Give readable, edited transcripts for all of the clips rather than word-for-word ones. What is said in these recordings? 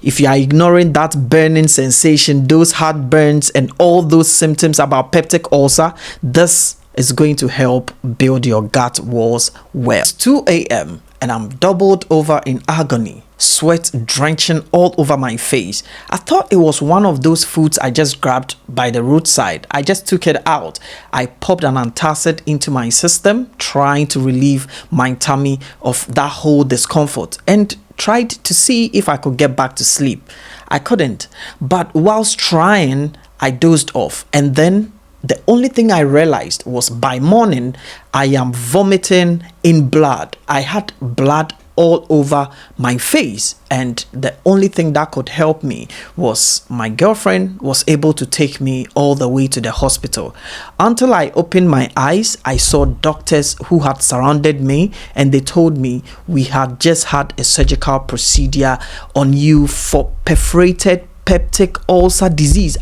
If you are ignoring that burning sensation, those heartburns, and all those symptoms about peptic ulcer, this is going to help build your gut walls well. It's 2 a.m. and I'm doubled over in agony, sweat drenching all over my face. I thought it was one of those foods I just grabbed by the roadside. I just took it out. I popped an antacid into my system, trying to relieve my tummy of that whole discomfort, and tried to see if I could get back to sleep. I couldn't, but whilst trying, I dozed off, and then the only thing I realized was by morning, I am vomiting in blood. I had blood all over my face, and the only thing that could help me was my girlfriend was able to take me all the way to the hospital. Until I opened my eyes, I saw doctors who had surrounded me, and they told me we had just had a surgical procedure on you for perforated peptic ulcer disease.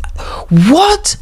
What?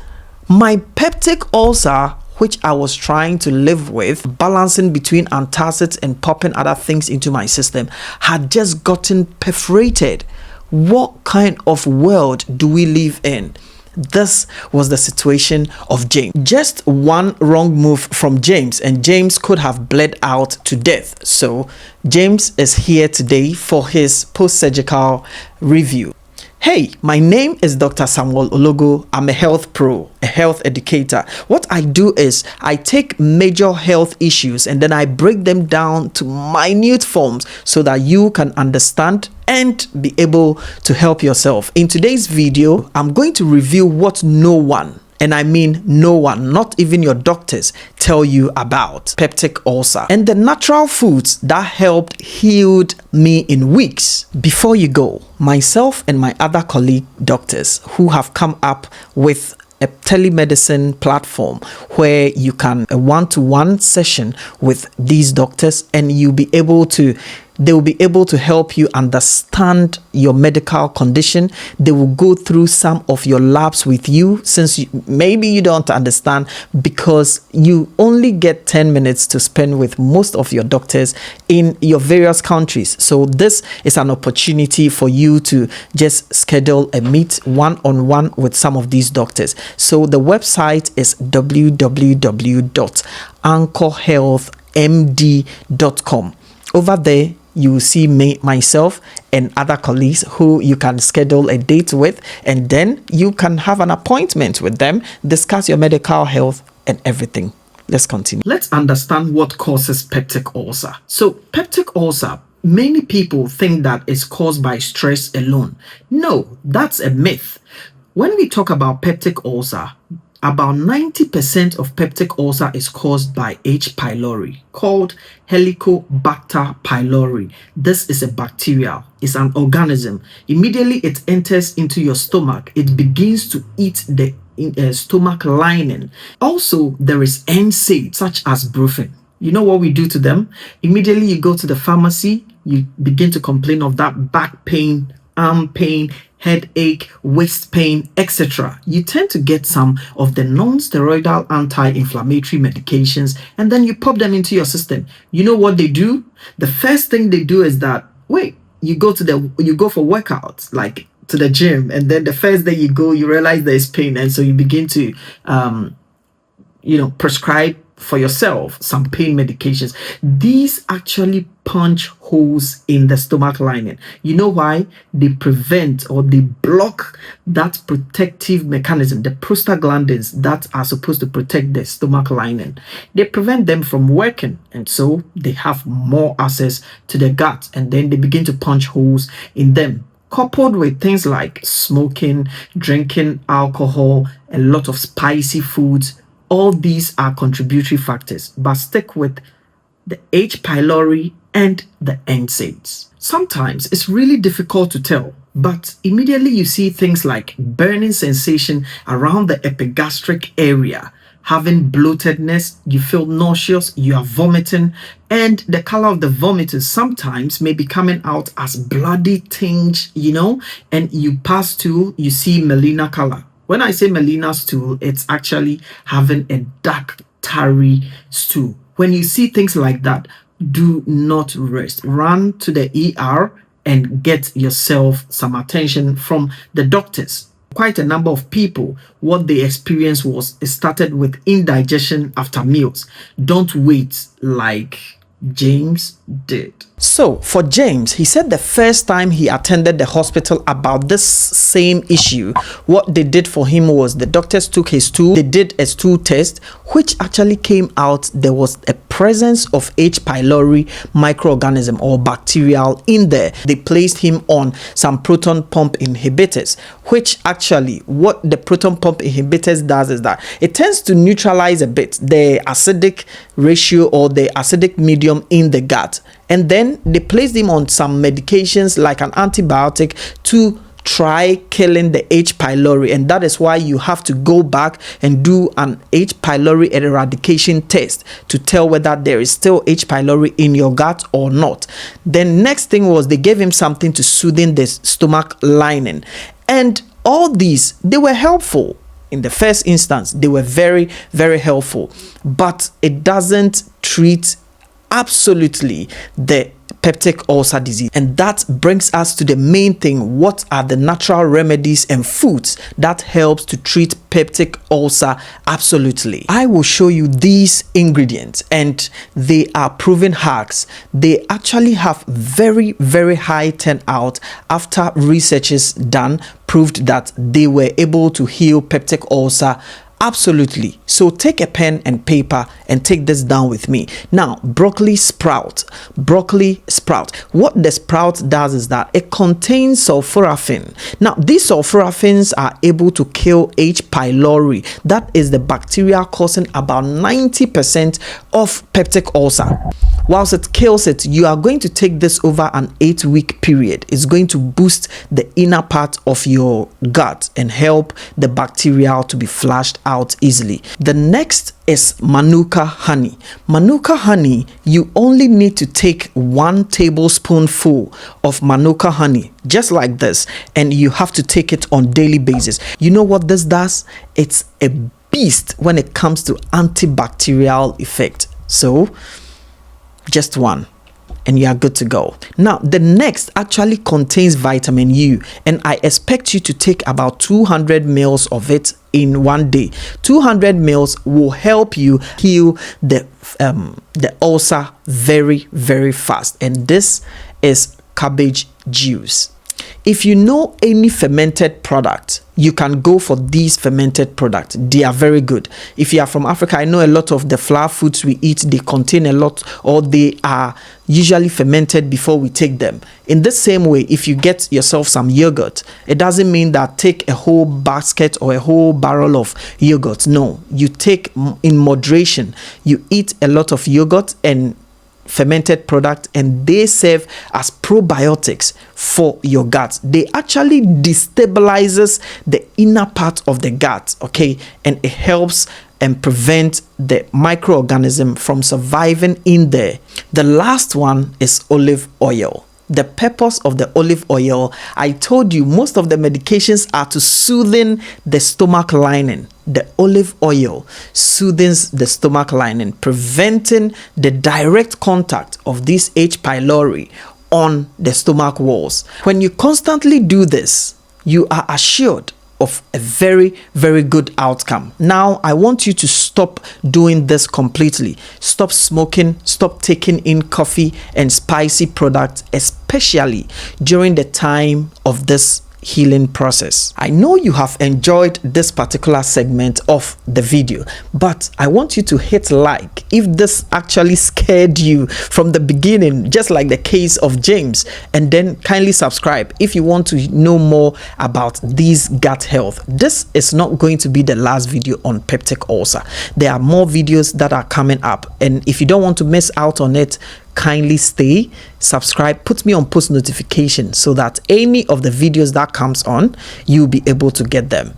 My peptic ulcer, which I was trying to live with, balancing between antacids and popping other things into my system, had just gotten perforated. What kind of world do we live in? This was the situation of James. Just one wrong move from James, and James could have bled out to death. So James is here today for his post-surgical review. Hey, my name is Dr. Samuel Ologo. I'm a health pro, a health educator. What I do is I take major health issues and then I break them down to minute forms so that you can understand and be able to help yourself. In today's video, I'm going to review what no one, and I mean no one, not even your doctors, tell you about peptic ulcer and the natural foods that helped healed me in weeks. Before you go, myself and my other colleague doctors who have come up with a telemedicine platform where you can a one-to-one session with these doctors, and they will be able to help you understand your medical condition. They will go through some of your labs with you, since maybe you don't understand, because you only get 10 minutes to spend with most of your doctors in your various countries. So this is an opportunity for you to just schedule a meet one-on-one with some of these doctors. So the website is www.anchorhealthmd.com. Over there, you will see myself and other colleagues who you can schedule a date with, and then you can have an appointment with them, discuss your medical health and everything. Let's continue. Let's understand what causes peptic ulcer. So peptic ulcer, many people think that it's caused by stress alone. No, that's a myth. When we talk about peptic ulcer, about 90% of peptic ulcer is caused by H. pylori, called Helicobacter pylori. This is a bacteria. It's an organism. Immediately it enters into your stomach, it begins to eat the stomach lining. Also, there is NSAID, such as brufen. You know what we do to them? Immediately you go to the pharmacy, you begin to complain of that back pain, arm pain, headache, waist pain, etc. You tend to get some of the non-steroidal anti-inflammatory medications, and then you pop them into your system. You know what they do? The first thing they do is that, you go for workouts, like to the gym, and then the first day you go, you realize there's pain, and so you begin to prescribe for yourself some pain medications. These actually punch holes in the stomach lining. You know why? They prevent or they block that protective mechanism, the prostaglandins that are supposed to protect the stomach lining. They prevent them from working, and so they have more access to the gut, and then they begin to punch holes in them. Coupled with things like smoking, drinking alcohol, a lot of spicy foods, all these are contributory factors, but stick with the H. pylori and the NSAIDs. Sometimes it's really difficult to tell, but immediately you see things like burning sensation around the epigastric area, having bloatedness, you feel nauseous, you are vomiting, and the color of the vomit is sometimes may be coming out as bloody tinge, and you pass to, you see melena color. When I say melena stool, it's actually having a dark, tarry stool. When you see things like that, do not rest. Run to the ER and get yourself some attention from the doctors. Quite a number of people, what they experienced was it started with indigestion after meals. Don't wait like James did. So for James, he said the first time he attended the hospital about this same issue, what they did for him was the doctors took his stool, they did a stool test, which actually came out there was a presence of H. pylori microorganism or bacterial in there. They placed him on some proton pump inhibitors, which actually what the proton pump inhibitors does is that it tends to neutralize a bit the acidic ratio or the acidic medium in the gut. And then they placed him on some medications like an antibiotic to try killing the H. pylori, and that is why you have to go back and do an H. pylori eradication test to tell whether there is still H. pylori in your gut or not. Then next thing was they gave him something to soothe the stomach lining, and all these, they were helpful. In the first instance, they were very, very helpful, but it doesn't treat absolutely the peptic ulcer disease. And that brings us to the main thing. What are the natural remedies and foods that helps to treat peptic ulcer? Absolutely, I will show you these ingredients, and they are proven hacks. They actually have very, very high turnout after researches done proved that they were able to heal peptic ulcer. Absolutely. So take a pen and paper and take this down with me. Now, broccoli sprout. Broccoli sprout. What the sprout does is that it contains sulforaphane. Now, these sulforaphane are able to kill H. pylori. That is the bacteria causing about 90% of peptic ulcer. Whilst it kills it, you are going to take this over an 8-week period. It's going to boost the inner part of your gut and help the bacteria to be flushed out easily. The next is manuka honey. Manuka honey, you only need to take 1 tablespoonful of manuka honey, just like this, and you have to take it on daily basis. You know what this does? It's a beast when it comes to antibacterial effect. So just 1 and you are good to go. Now, the next actually contains vitamin U, and I expect you to take about 200 ml of it in 1 day. 200 ml will help you heal the ulcer very, very fast. And this is cabbage juice. If you know any fermented product, you can go for these fermented products. They are very good. If you are from Africa, I know a lot of the flour foods we eat, they contain a lot, or they are usually fermented before we take them. In the same way, if you get yourself some yogurt, it doesn't mean that take a whole basket or a whole barrel of yogurt. No, you take in moderation. You eat a lot of yogurt and fermented product, and they serve as probiotics for your gut. They actually destabilizes the inner part of the gut, okay, and it helps and prevent the microorganism from surviving in there. The last one is olive oil. The purpose of the olive oil, I told you, most of the medications are to soothe the stomach lining. The olive oil soothes the stomach lining, preventing the direct contact of this H. pylori on the stomach walls. When you constantly do this, you are assured of a very, very good outcome. Now, I want you to stop doing this completely. Stop smoking, stop taking in coffee and spicy products, especially during the time of this healing process. I know you have enjoyed this particular segment of the video, but I want you to hit like if this actually scared you from the beginning, just like the case of James, and then kindly subscribe if you want to know more about these gut health. This is not going to be the last video on peptic ulcer. There are more videos that are coming up, and if you don't want to miss out on it, kindly stay, subscribe, put me on post notification so that any of the videos that comes on, you'll be able to get them.